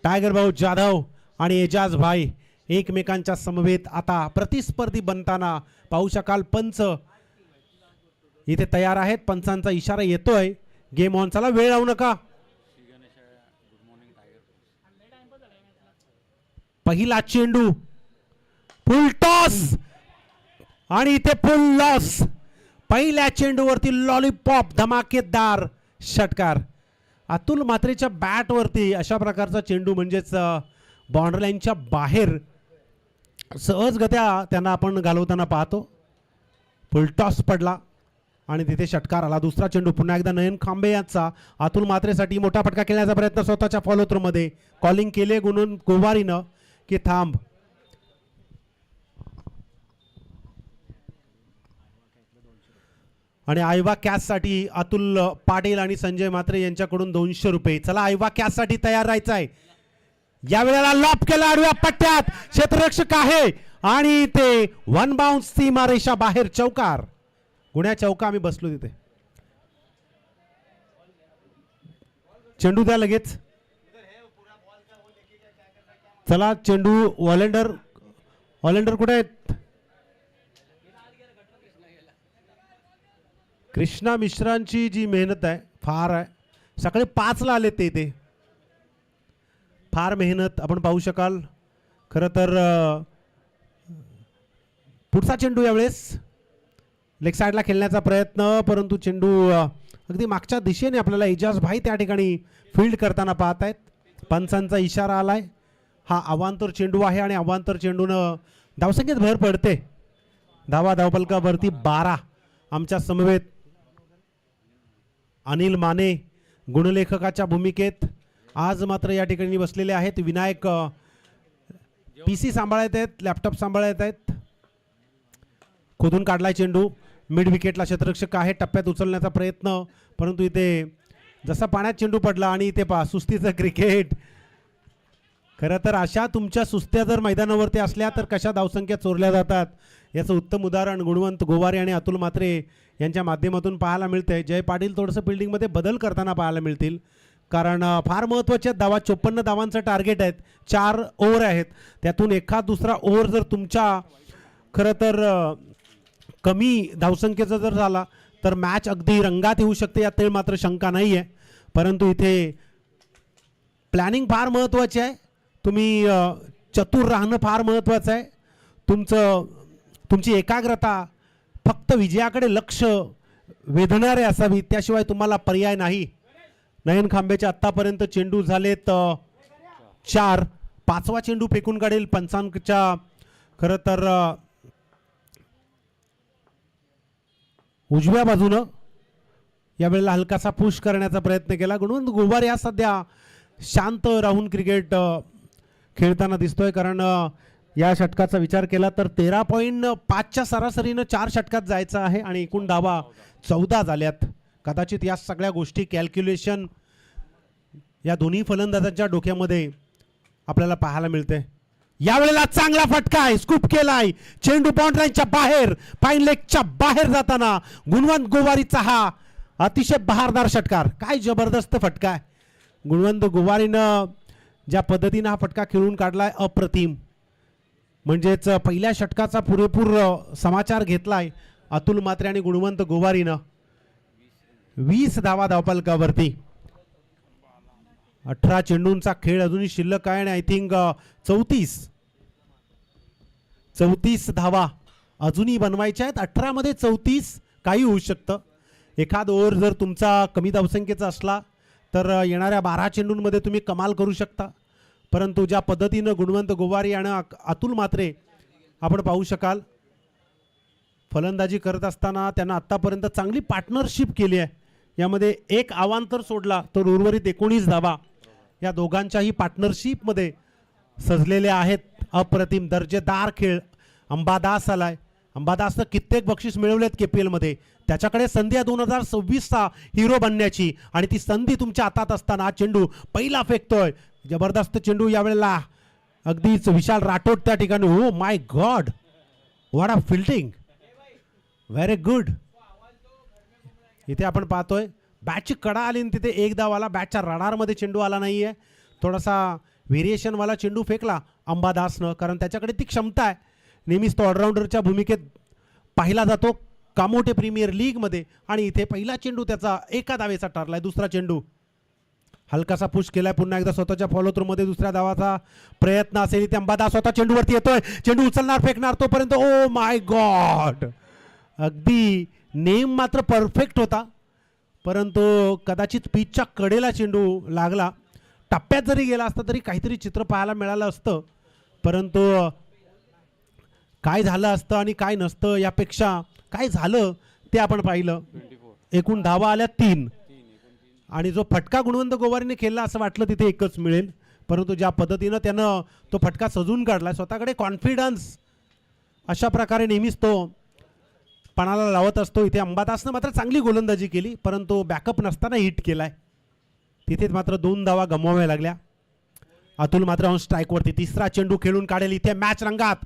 tiger भाऊ जाधव आणि एजाज भाई एकमेकांच्या समवेत आता प्रतिस्पर्धी बनताना पाहू शकाल. पंच इथे तयार आहेत. पंचांचा इशारा येतोय गेम ऑन. चला वेळ लावू नका. पहिला चेंडू फुल टॉस आणि इथे फुल लॉस. पहिल्या चेंडूवरती लॉलीपॉप धमाकेदार षटकार. अतुल म्हात्रेच्या बॅटवरती अशा प्रकारचा चेंडू म्हणजेच बाउंड्री लाईनच्या बाहेर सहजगत्या त्यांना आपण घालवताना पाहतो. फुल टॉस पडला आणि तिथे षटकार आला. दुसरा चेंडू पुन्हा एकदा नयन खांबे यांचा अतुल म्हात्रेसाठी मोठा फटका खेळण्याचा प्रयत्न स्वतःच्या फॉलो थ्रो मध्ये कॉलिंग केले गुणून गोवारीनं की थांब. आणि आयवा कॅचसाठी अतुल पाटील आणि संजय म्हात्रे यांच्याकडून 200 रुपये. चला आयवा कॅचसाठी तयार राहायचं आहे. यावेळेला लॉप केला आडव्या पट्ट्यात, क्षेत्ररक्षक आहे आणि ते 1 बाउन्स सीमारेषा बाहेर. चौकार, गुण्या चौका. आम्ही बसलो तिथे. चेंडू द्या लगेच. चला चेंडू वॉलेंडर कुठे आहेत? कृष्णा मिश्रांची जी मेहनत आहे फार आहे. सकाळी 5ला आले ते इथे. फार मेहनत आपण पाहू शकाल. खरं तर पुढचा चेंडू यावेळेस लेग साईडला खेळण्याचा प्रयत्न, परंतु चेंडू अगदी मागच्या दिशेने आपल्याला एजाज भाई त्या ठिकाणी फील्ड करताना पाहत आहेत. पंचांचा इशारा आलाय. हा अवांतर चेंडू आहे आणि अवांतर चेंडूनं धावसंख्येत भर पडते. धावफलकावरती 12. आमच्या समवेत अनिल माने गुणलेखकाच्या भूमिकेत आज मात्र या ठिकाणी बसलेले आहेत. विनायक PC सांभाळत आहेत, लॅपटॉप सांभाळत आहेत. खोदून काढलाय चेंडू. मिड विकेटला क्षेत्ररक्षक आहे, टप्प्यात उचलण्याचा प्रयत्न, परंतु इथे जसा पाण्यात चेंडू पडला आणि इथे पहा सुस्तीचं क्रिकेट. खरं तर अशा तुमच्या सुस्त्या जर मैदानावरती असल्या तर कशा धावसंख्या चोरल्या जातात याचं उत्तम उदाहरण गुणवंत गोवारे आणि अतुल म्हात्रे यांच्या माध्यमातून पाहायला मिळतंय. जय पाटील थोडंसं फिल्डिंगमध्ये बदल करताना पाहायला मिळतील, कारण फार महत्त्वाच्या धावा 54 धावांचं टार्गेट आहेत. 4 ओव्हर आहेत, त्यातून एखाद दुसरा ओव्हर जर तुमच्या खरं तर कमी धावसंख्येचा जर झाला तर मॅच अगदी रंगात येऊ शकते, यात मात्र शंका नाही आहे. परंतु इथे प्लॅनिंग फार महत्त्वाची आहे. तुम्ही चतुर राहणं फार महत्त्वाचं आहे. तुमची एकाग्रता फक्त विजयाकडे लक्ष वेधणारे असावी, त्याशिवाय तुम्हाला पर्याय नाही. नयन खांबेचे आत्तापर्यंत चेंडू झालेत 4. 5वा चेंडू फेकून काढेल पंचांच्या खरं तर उजव्या बाजूनं. यावेळेला हलकासा पुश करण्याचा प्रयत्न केला. गुणवंत गोवारे या सध्या शांत राहून क्रिकेट खेळताना दिसतोय, कारण या षटकाचा विचार केला तर 13.5च्या सरासरीनं 4 षटकात जायचं आहे आणि एकूण धावा 14 झाल्यात. कदाचित या सगळ्या गोष्टी कॅल्क्युलेशन या दोन्ही फलंदाजांच्या डोक्यामध्ये आपल्याला पाहायला मिळते. यावेळेला चांगला फटका आहे, स्कूप केलाय चेंडू बाउंड्री लाईनच्या बाहेर, फाईन लेगच्या बाहेर जाताना गुणवंत गोवारीचा हा अतिशय बहारदार षटकार. काय जबरदस्त फटका आहे. गुणवंत गोवारीनं ज्या पद्धतीनं हा फटका खेळून काढलाय अप्रतिम. म्हणजेच पहिल्या षटकाचा पुरेपूर समाचार घेतलाय अतुल म्हात्रे आणि गुणवंत गोवारीनं. 20 धावा धावफलकावरती. 18 चेंडूंचा खेळ अजूनही शिल्लक आहे आणि आय थिंक 34 धावा अजूनही बनवायच्या आहेत. 18 मध्ये 34 काही होऊ शकतं. एखाद ओव्हर जर तुमचा कमी धावसंख्येचा असला तर येणाऱ्या 12 चेंडूंमध्ये तुम्ही कमाल करू शकता. परंतु ज्या पद्धतीनं गुणवंत गोवारी आणि अतुल म्हात्रे आपण पाहू शकाल फलंदाजी करत असताना त्यांना आत्तापर्यंत चांगली पार्टनरशिप केली आहे. यामध्ये एक अवांतर सोडला तर उर्वरित 19 धावा या दोघांच्याही पार्टनरशिपमध्ये सजलेल्या आहेत. अप्रतिम दर्जेदार खेळ. अंबादास आलाय. अंबादासनं कित्येक बक्षीस मिळवलेत KPL मध्ये. त्याच्याकडे संधी आहे 2026चा हिरो बनण्याची आणि ती संधी तुमच्या हातात असताना चेंडू पहिला फेकतोय. जबरदस्त चेंडू यावेळेला अगदीच विशाल राठोड त्या ठिकाणी. Oh my God, what a fielding, very good. इथे आपण पाहतोय बॅटची कडा आली आणि तिथे एक धाव आला. बॅटच्या रडारमध्ये चेंडू आला नाहीये. थोडासा व्हेरिएशनवाला चेंडू फेकला अंबादासनं, कारण त्याच्याकडे ती क्षमता आहे. नेहमीच तो ऑलराऊंडरच्या भूमिकेत पाहिला जातो कामोठे प्रीमियर लीगमध्ये आणि इथे पहिला चेंडू त्याचा एका धावेचा ठरलाय. दुसरा चेंडू हलकासा पुश केलाय. पुन्हा एकदा स्वतःच्या फॉलो थ्रू मध्ये दुसऱ्या धावाचा प्रयत्न असेल. इथे अंबादास स्वतः चेंडूवरती येतोय. चेंडू उचलणार फेकणार तोपर्यंत ओ माय गॉड, अगदी नेम मात्र परफेक्ट होता, परंतु कदाचित पिचच्या कडेला चेंडू लागला. टप्प्यात जरी गेला असता तरी काहीतरी चित्र पाहायला मिळालं असतं, परंतु काय झालं असतं आणि काय नसतं यापेक्षा काय झालं ते आपण पाहिलं. एकूण धावा आल्या 3 आणि जो फटका गुणवंत गोवारीने खेळला असं वाटलं तिथे एकच मिळेल, परंतु ज्या पद्धतीनं त्यानं तो फटका सजून काढला, स्वतःकडे कॉन्फिडन्स अशा प्रकारे नेहमीच तो पणाला लावत असतो. इथे अंबादासनं मात्र चांगली गोलंदाजी केली, परंतु बॅकअप नसताना हिट केलाय. तिथेच मात्र 2 धावा गमवाव्या लागल्या. अतुल मात्र ऑन स्ट्राईकवरती. तिसरा चेंडू खेळून काढेल इथे मॅच रंगात.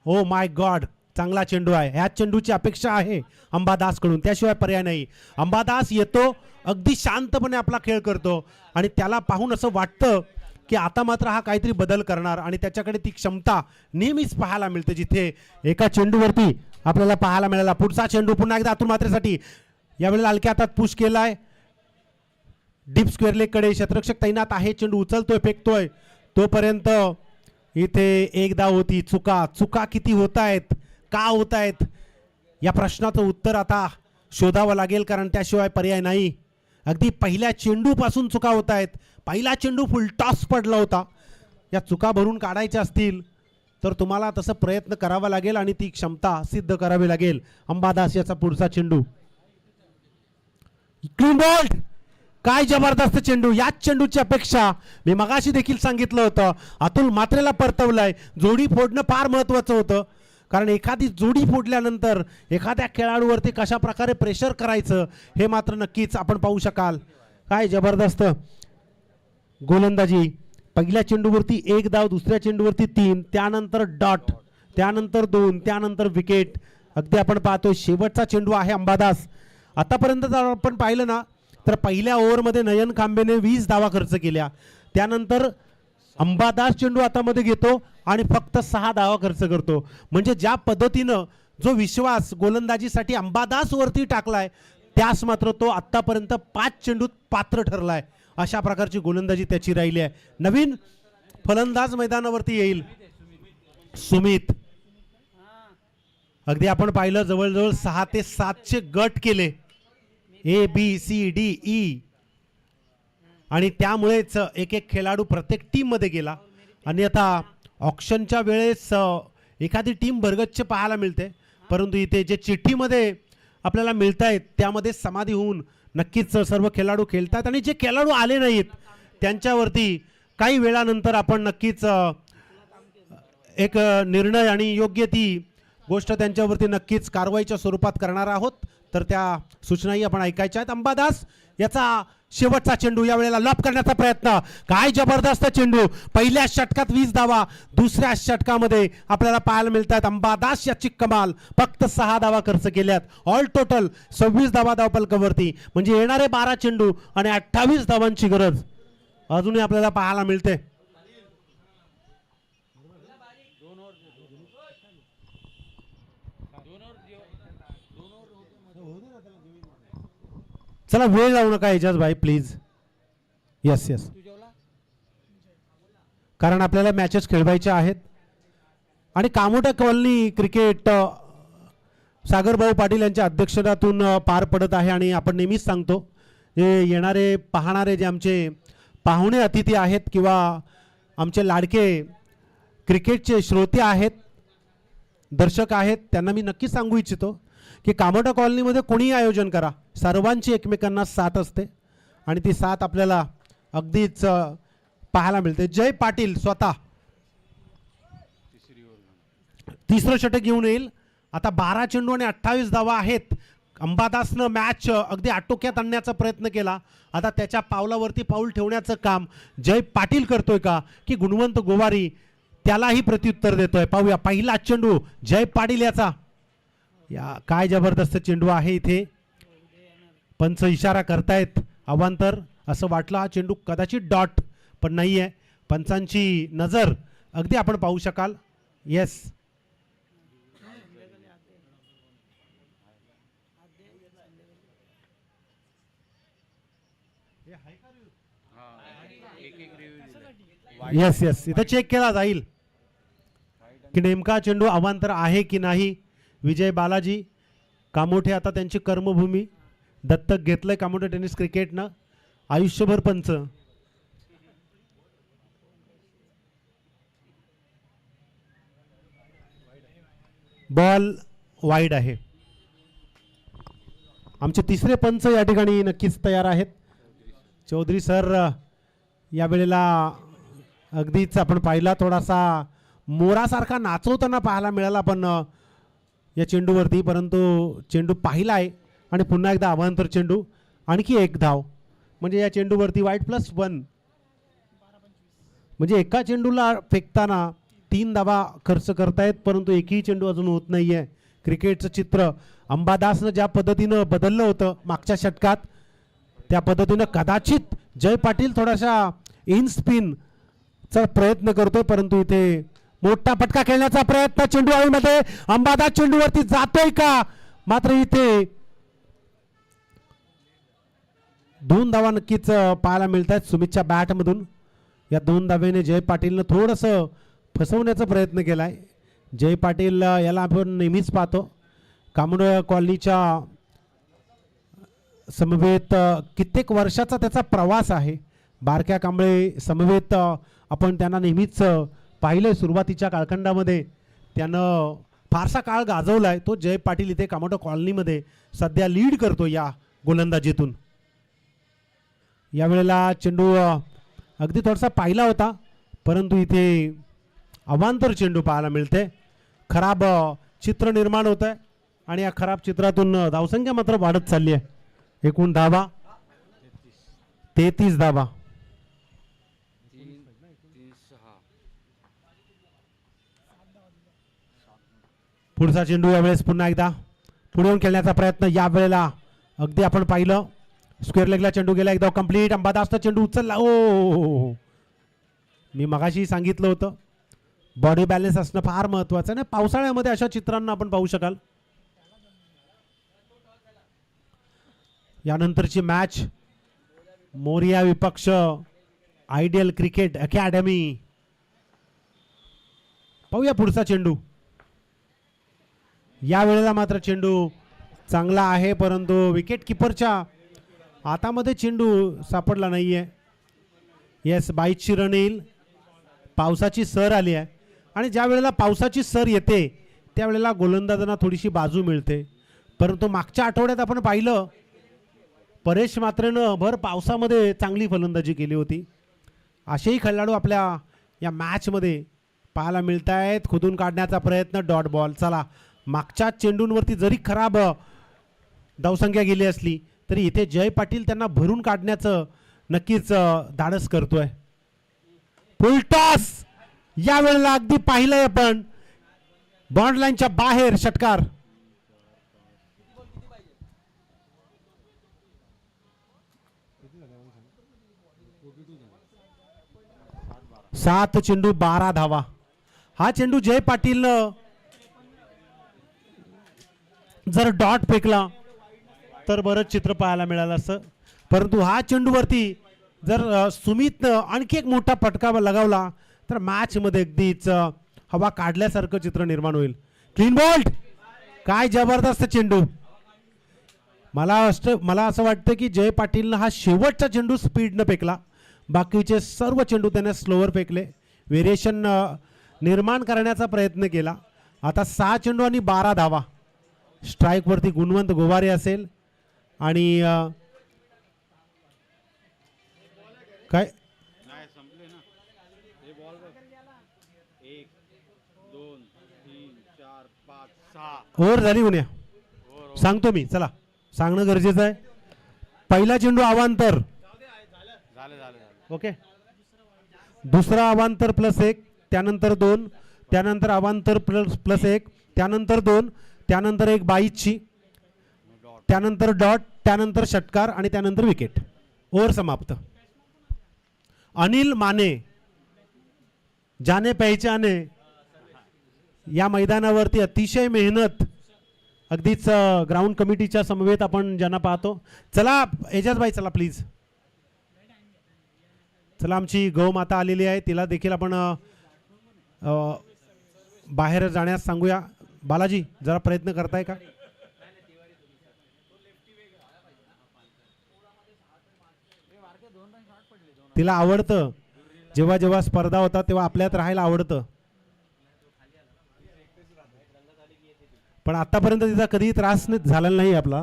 ओ माय गॉड, चांगला चेंडू आहे. ह्या चेंडूची अपेक्षा आहे अंबादासकडून, त्याशिवाय पर्याय नाही. अंबादास येतो, अगदी शांतपणे आपला खेळ करतो आणि त्याला पाहून असं वाटतं की आता मात्र हा काहीतरी बदल करणार आणि त्याच्याकडे ती क्षमता नेहमीच पाहायला मिळते. जिथे एका चेंडूवरती आपल्याला पाहायला मिळाला. पुढचा चेंडू पुन्हा एकदा अतुल म्हात्रेसाठी. यावेळेला हलक्या हातात पुश केलाय डीप स्क्वेअर लेगकडे. क्षेत्ररक्षक तैनात आहे. चेंडू उचलतोय फेकतोय तोपर्यंत इथे एक धाव होती. चुका किती होत आहेत, का होत आहेत या प्रश्नाचं उत्तर आता शोधावं लागेल, कारण त्याशिवाय पर्याय नाही. अगदी पहिल्या चेंडूपासून चुका होत आहेत. पहिला चेंडू फुल टॉस पडला होता. या चुका भरून काढायच्या असतील तर तुम्हाला तसं प्रयत्न करावा लागेल आणि ती क्षमता सिद्ध करावी लागेल. अंबादास याचा पुढचा चेंडू, क्लीन बॉल्ड. काय जबरदस्त चेंडू. याच चेंडूची अपेक्षा मी मगाशी देखील सांगितलं होतं. अतुल मात्रेला परतवलंय. जोडी फोडणं फार महत्त्वाचं होतं, कारण एखादी जोडी फोडल्यानंतर एखाद्या खेळाडूवरती कशा प्रकारे प्रेशर करायचं हे मात्र नक्कीच आपण पाहू शकाल. काय जबरदस्त गोलंदाजी. पहिल्या चेंडूवरती 1 धाव, दुसऱ्या चेंडूवरती 3, त्यानंतर डॉट, त्यानंतर 2, त्यानंतर विकेट. अगदी आपण पाहतोय शेवटचा चेंडू आहे अंबादास. आतापर्यंत जर आपण पाहिलं ना तर पहिल्या ओव्हरमध्ये नयन खांबेने 20 धावा खर्च केल्या. त्यानंतर अंबादास चेंडू हातामध्ये घेतो आणि फक्त 6 धावा खर्च करतो. म्हणजे ज्या पद्धतीनं जो विश्वास गोलंदाजीसाठी अंबादास वरती टाकलाय त्यास मात्र तो आतापर्यंत 5 चेंडूत पात्र ठरलाय. अशा प्रकारची गोलंदाजी त्याची राहिली आहे. नवीन फलंदाज मैदानावरती येईल सुमित. अगदी आपण पाहिलं जवळजवळ 6 ते 7चे गट केले, ABCDE, आणि त्यामुळेच एक एक खेळाडू प्रत्येक टीम मध्ये गेला. आणि आता ऑक्शनच्या वेळेस एखादी टीम भरगच्च पाहायला मिळते, परंतु इथे जे चिठ्ठीमध्ये आपल्याला मिळत आहेत त्यामध्ये समाधी होऊन नक्कीच सर्व खेळाडू खेळतात. आणि जे खेळाडू आले नाहीत त्यांच्यावरती काही वेळानंतर आपण नक्कीच एक निर्णय आणि योग्य ती गोष्ट त्यांच्यावरती नक्कीच कारवाईच्या स्वरूपात करणार आहोत. तर त्या सूचनाही आपण ऐकायच्या आहेत. अंबादास याचा शेवटचा चेंडू, या वेळेला लॉप करण्याचा प्रयत्न. काय जबरदस्त चेंडू. पहिल्या षटकात 20 धावा, दुसऱ्या षटकामध्ये आपल्याला पाहायला मिळतात अंबादास याची कमाल. फक्त 6 धावा खर्च केल्यात. ऑल टोटल 26 धावा धावफलकावरती. म्हणजे येणारे 12 चेंडू आणि 28 धावांची गरज अजूनही आपल्याला पाहायला मिळते. चला वेळ लावू नका एजाज भाई प्लीज. यस यस, कारण आपल्याला मॅचेस खेळवायच्या आहेत. आणि कामोटा कॉलनी क्रिकेट सागरभाऊ पाटील यांच्या अध्यक्षतेतून पार पडत आहे. आणि आपण नेहमीच सांगतो जे येणारे पाहणारे जे आमचे पाहुणे अतिथी आहेत किंवा आमचे लाडके क्रिकेटचे श्रोते आहेत, दर्शक आहेत, त्यांना मी नक्की सांगू इच्छितो की कामोटा कॉलनीमध्ये कोणीही आयोजन करा, सर्वांची एकमेकांना साथ असते आणि ती साथ आपल्याला अगदीच पाहायला मिळते. जय पाटील स्वतः तिसरं षटक घेऊन येईल. आता 12 चेंडू आणि 28 धावा आहेत. अंबादासनं मॅच अगदी आटोक्यात आणण्याचा प्रयत्न केला. आता त्याच्या पावलावरती पाऊल ठेवण्याचं काम जय पाटील करतोय का की गुणवंत गोवारी त्यालाही प्रत्युत्तर देतोय. पाहूया पहिला चेंडू जय पाटील याचा. या काय जबरदस्त चेंडू आहे. इथे पंच इशारा करतायत अवांतर, असं वाटलं हा चेंडू कदाचित डॉट, पण नाही आहे. पंचांची नजर अगदी आपण पाहू शकाल. येस, येस येस, इथं चेक केला जाईल की नेमका चेंडू अवांतर आहे की नाही. विजय बालाजी कामोठे आता त्यांची कर्मभूमी दत्तक घेतलंय कामोठे टेनिस क्रिकेटनं. आयुष्यभर पंच. बॉल वाईड आहे. आमचे तिसरे पंच या ठिकाणी नक्कीच तयार आहेत. चौधरी सर या वेळेला अगदीच आपण पाहिला थोडासा मोरासारखा नाचवताना पाहायला मिळाला पण या चेंडूवरती, परंतु चेंडू पाहिला आहे आणि पुन्हा एकदा अवांतर चेंडू. आणखी एक धाव म्हणजे या चेंडूवरती वाईड +1. म्हणजे एका चेंडूला फेकताना 3 धावा खर्च करतायत, परंतु एकही चेंडू अजून होत नाही आहे. क्रिकेटचं चित्र अंबादासनं ज्या पद्धतीनं बदललं होतं मागच्या षटकात त्या पद्धतीनं कदाचित जय पाटील थोडासा इन स्पिनचा प्रयत्न करतोय, परंतु इथे मोठा फटका खेळण्याचा प्रयत्न. चेंडू हवेमध्ये, अंबादास चेंडूवरती जातोय का, मात्र इथे 2 धावा नक्कीच पाहायला मिळत आहेत सुमितच्या बॅटमधून. या 2 धावेने जय पाटीलनं थोडंसं फसवण्याचा प्रयत्न केलाय. जय पाटील याला आपण नेहमीच पाहतो कामोड कॉलनीच्या समवेत कित्येक वर्षाचा त्याचा प्रवास आहे. बारक्या कांबळे समवेत आपण त्यांना नेहमीच पाहिलं. सुरुवातीच्या कालखंडामध्ये त्यानं फारसा काळ गाजवला आहे. तो जय पाटील इथे कामोड कॉलनीमध्ये सध्या लीड करतो या गोलंदाजीतून. यावेळेला चेंडू अगदी थोडासा पाहिला होता, परंतु इथे अवांतर चेंडू पाहायला मिळते. खराब चित्र निर्माण होत आहे आणि या खराब चित्रातून धावसंख्या मात्र वाढत चालली आहे. एकूण धावा 33 धावा. पुढचा चेंडू यावेळेस पुन्हा एकदा पुढे येऊन खेळण्याचा प्रयत्न. यावेळेला अगदी आपण पाहिलं स्क्वेअर लेगला चेंडू गेला एकदा कंप्लीट. अंबादासचा चेंडू उचलला. ओ मी मगाशी सांगितलं होतं बॉडी बॅलन्स असणं फार महत्वाचं आहे. पावसाळ्यामध्ये अशा चित्रांना आपण पाहू शकाल. यानंतरची मॅच मोरिया विपक्ष आयडियल क्रिकेट अकॅडमी. पाहूया पुढचा चेंडू. या वेळेला मात्र चेंडू चांगला आहे, परंतु विकेट किपरच्या हातामध्ये चेंडू सापडला नाहीये. येस, 22ची रन येईल. पावसाची सर आली आहे आणि ज्या वेळेला पावसाची सर येते त्यावेळेला गोलंदाजांना थोडीशी बाजू मिळते. परंतु मागच्या आठवड्यात आपण पाहिलं परेश मात्रेनं भर पावसामध्ये चांगली फलंदाजी केली होती. असेही खेळाडू आपल्या या मॅचमध्ये पाहायला मिळत आहेत. खोदून काढण्याचा प्रयत्न, डॉट बॉल. चला, मागच्या चेंडूंवरती जरी खराब धावसंख्या गेली असली तरी इथे जय पाटील त्यांना भरून काढण्याचं नक्कीच धाडस करतोय. फुल टॉस. या वेळेला अगदी पाहिलंय आपण बॉन्ड लाईनच्या बाहेर षटकार. 7 चेंडू 12 धावा. हा चेंडू जय पाटीलनं जर डॉट फेकला तर बरंच चित्र पाहायला मिळालं असतं, परंतु हा चेंडूवरती जर सुमितनं आणखी एक मोठा फटका लगावला तर मॅचमध्ये अगदीच हवा काढल्यासारखं चित्र निर्माण होईल. Clean bolt. काय जबरदस्त चेंडू. मला असं वाटतं की जय पाटीलनं हा शेवटचा चेंडू स्पीडनं फेकला. बाकीचे सर्व चेंडू त्याने स्लोवर फेकले. व्हेरिएशन निर्माण करण्याचा प्रयत्न केला. आता 6 चेंडू आणि 12 धावा. स्ट्राईकवरती गुणवंत गोवारे असेल आणि काय ओव्हर झाली उन्या. सांगतो मी, चला सांगणं गरजेचं आहे. पहिला चेंडू अवांतर. ओके. दुसरा अवांतर +1, त्यानंतर 2, त्यानंतर अवांतर +1, त्यानंतर 2, त्यानंतर एक 22ची, त्यानंतर डॉट, त्यानंतर षटकार आणि त्यानंतर विकेट. ओव्हर समाप्त. अनिल माने जाने पहचाने या मैदानावरती अतिशय मेहनत अगदीच ग्राउंड कमिटीच्या समवेत आपण ज्यांना पाहतो. चला एजाज भाई, चला प्लीज. चला, आमची गौमाता आलेली आहे, तिला देखील आपण बाहेर जाण्यास सांगूया. बालाजी जरा प्रयत्न करताय का? तिला आवडतं जेव्हा जेव्हा स्पर्धा होतात तेव्हा आपल्यात राहायला आवडतं, पण आतापर्यंत तिचा कधी त्रास झालेला नाही आपला.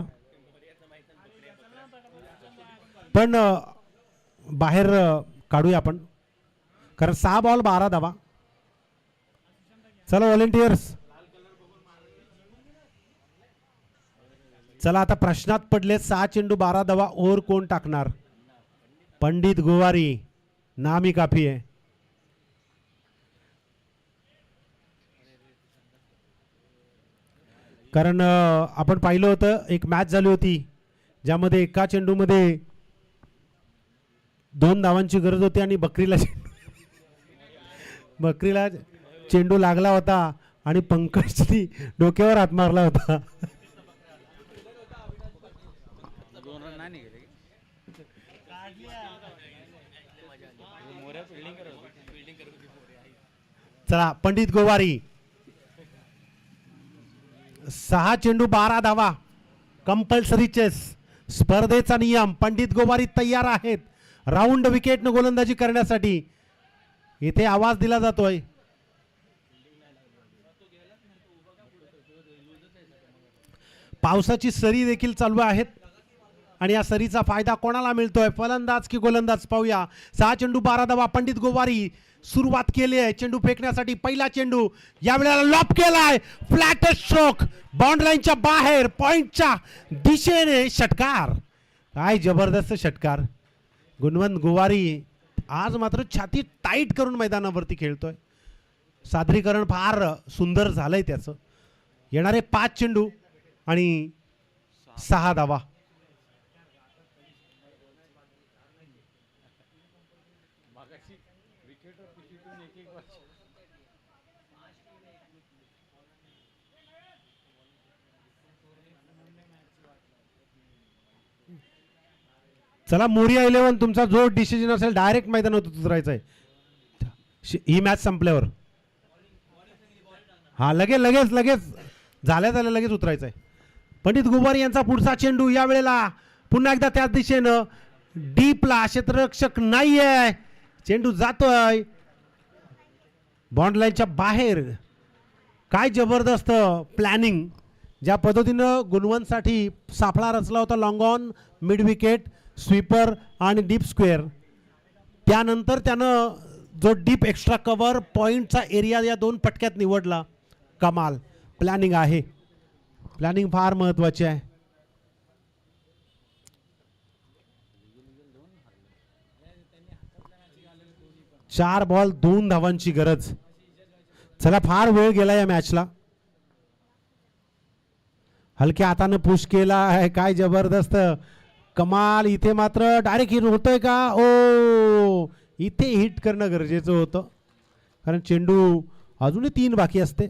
पण बाहेर काढूया आपण, कारण 6 बॉल 12 धावा. चला व्हॉलेंटियर्स. चला आता प्रश्नात पडले. 6 चेंडू 12 धावा. ओव्हर कोण टाकणार? पंडित गोवारी नाम ही काफी आहे. कारण आपण पाहिलं होतं एक मॅच झाली होती ज्यामध्ये एका चेंडूमध्ये 2 धावांची गरज होती आणि बकरीला चेंडू लागला होता आणि पंकजनी डोक्यावर हात मारला होता. चला पंडित गोवारी 6 चेंडू 12 धावा, कंपल्सरी चेस, स्पर्धेचा नियम. पंडित गोवारी तयार आहेत राऊंड विकेटनं गोलंदाजी करण्यासाठी. इथे आवाज दिला जातोय. पावसाची सरी देखील चालू आहेत आणि या सरीचा फायदा कोणाला मिळतोय, फलंदाज की गोलंदाज, पाहूया. 6 चेंडू 12 धावा, पंडित गोवारी सुरुवात केली आहे चेंडू फेकण्यासाठी. पहिला चेंडू या वेळेला लॉप केलाय, फ्लॅट स्ट्रोक, बाउंड्री लाईनच्या बाहेर, पॉइंटच्या दिशेने षटकार. काय जबरदस्त षटकार. गुणवंत गोवारी आज मात्र छाती टाईट करून मैदानावरती खेळतोय. सादरीकरण फार सुंदर झालंय त्याचं. येणारे 5 चेंडू आणि 6 धावा. चला मोरिया 11, तुमचा जो डिसिजन असेल डायरेक्ट मैदानात उतरायचं आहे ही मॅच संपल्यावर. हा लगेच लगेच लगेच झाल्या लगेच उतरायचं आहे. पंडित गोवारी यांचा पुढचा चेंडू या वेळेला पुन्हा एकदा त्याच दिशेनं डीपला, क्षेत्ररक्षक नाहीये, चेंडू जातोय बाउंड्री लाईनच्या बाहेर. काय जबरदस्त प्लॅनिंग. ज्या पद्धतीनं गुणवंतसाठी साफळा रचला होता, long on, mid wicket, sweeper आणि डीप स्क्वेअर, त्यानंतर त्यानं जो डीप एक्स्ट्रा कव्हर पॉइंटचा एरिया या 2 पटक्यात निवडला. कमाल प्लॅनिंग आहे. प्लॅनिंग फार महत्वाची आहे. चार बॉल 2 धावांची गरज. चला फार वेळ गेला या मॅचला. हलक्या हातानं पुश केला आहे. काय जबरदस्त कमाल. इथे मात्र डायरेक्ट हिट होतोय का? ओ, इथे हिट करणं गरजेचं होतं कारण चेंडू अजूनही 3 बाकी असते.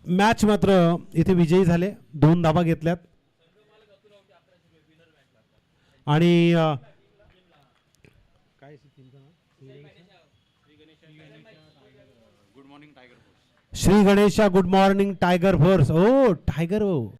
मॅच मात्र इथे विजयी झाले, 2 धावा घेतल्यात आणि Shri Ganesha good morning tiger force. ओ टायगर, ओ